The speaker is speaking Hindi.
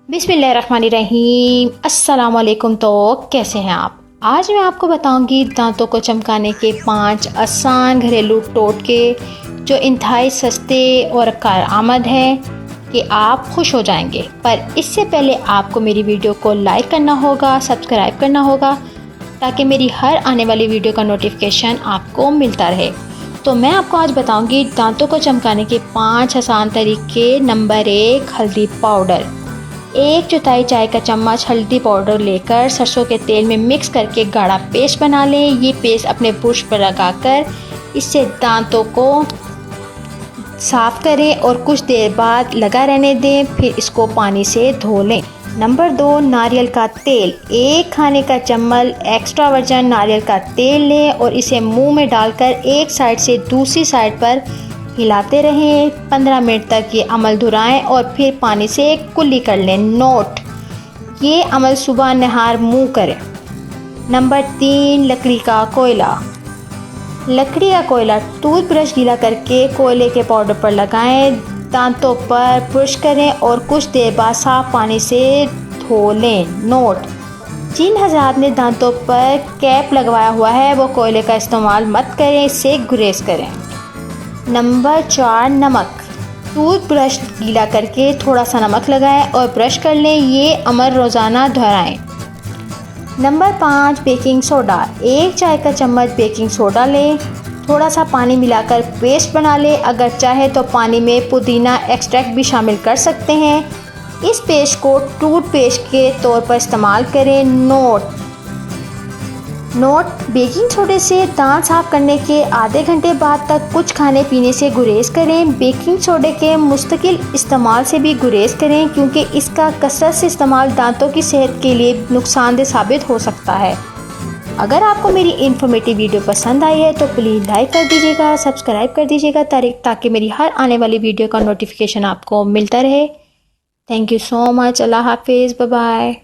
बिस्मिल्लाहिर्रहमानिर्रहीम। अस्सलाम वालेकुम। तो कैसे हैं आप? आज मैं आपको बताऊंगी दांतों को चमकाने के 5 आसान घरेलू टोटके जो इंतहाई सस्ते और कारआमद हैं कि आप खुश हो जाएंगे। पर इससे पहले आपको मेरी वीडियो को लाइक करना होगा, सब्सक्राइब करना होगा ताकि मेरी हर आने वाली वीडियो का नोटिफिकेशन आपको मिलता रहे। तो मैं आपको आज बताऊंगी दांतों को चमकाने के 5 आसान तरीके। नंबर 1, हल्दी पाउडर। 1/4 चाय का चम्मच हल्दी पाउडर लेकर सरसों के तेल में मिक्स करके गाढ़ा पेस्ट बना लें। ये पेस्ट अपने ब्रश पर लगाकर इससे दांतों को साफ करें और कुछ देर बाद लगा रहने दें, फिर इसको पानी से धो लें। नंबर 2, नारियल का तेल। 1 खाने का चम्मच एक्स्ट्रा वर्जिन नारियल का तेल लें और इसे मुंह में डालकर एक साइड से दूसरी साइड पर हिलाते रहें। 15 मिनट तक ये अमल दोहराएं और फिर पानी से कुल्ली कर लें। नोट: ये अमल सुबह नहार मुंह करें। नंबर 3, लकड़ी का कोयला। लकड़ी का कोयला टूथब्रश गीला करके कोयले के पाउडर पर लगाएं, दांतों पर ब्रश करें और कुछ देर बाद साफ पानी से धो लें। नोट: जिन हज़रात ने दांतों पर कैप लगवाया हुआ है वो कोयले का इस्तेमाल मत करें, इससे गुरेज करें। नंबर 4, नमक। टूथब्रश गीला करके थोड़ा सा नमक लगाएं और ब्रश कर लें। ये अमल रोज़ाना दोहराएं। Number 5, baking soda. 1 चाय का चम्मच बेकिंग सोडा लें, थोड़ा सा पानी मिलाकर पेस्ट बना लें। अगर चाहे तो पानी में पुदीना एक्सट्रैक्ट भी शामिल कर सकते हैं। इस पेस्ट को टूथपेस्ट के तौर पर इस्तेमाल करें। नोट: बेकिंग सोडे से दांत साफ करने के आधे घंटे बाद तक कुछ खाने पीने से गुरेज करें। बेकिंग सोडे के मुस्तकिल इस्तेमाल से भी गुरेज करें क्योंकि इसका कसरत से इस्तेमाल दांतों की सेहत के लिए नुकसानदेह साबित हो सकता है। अगर आपको मेरी इन्फॉर्मेटिव वीडियो पसंद आई है तो प्लीज़ लाइक कर दीजिएगा, सब्सक्राइब कर दीजिएगा ताकि मेरी हर आने वाली वीडियो का नोटिफिकेशन आपको मिलता रहे। Thank you so much. अल्लाह हाफिज़। Bye bye.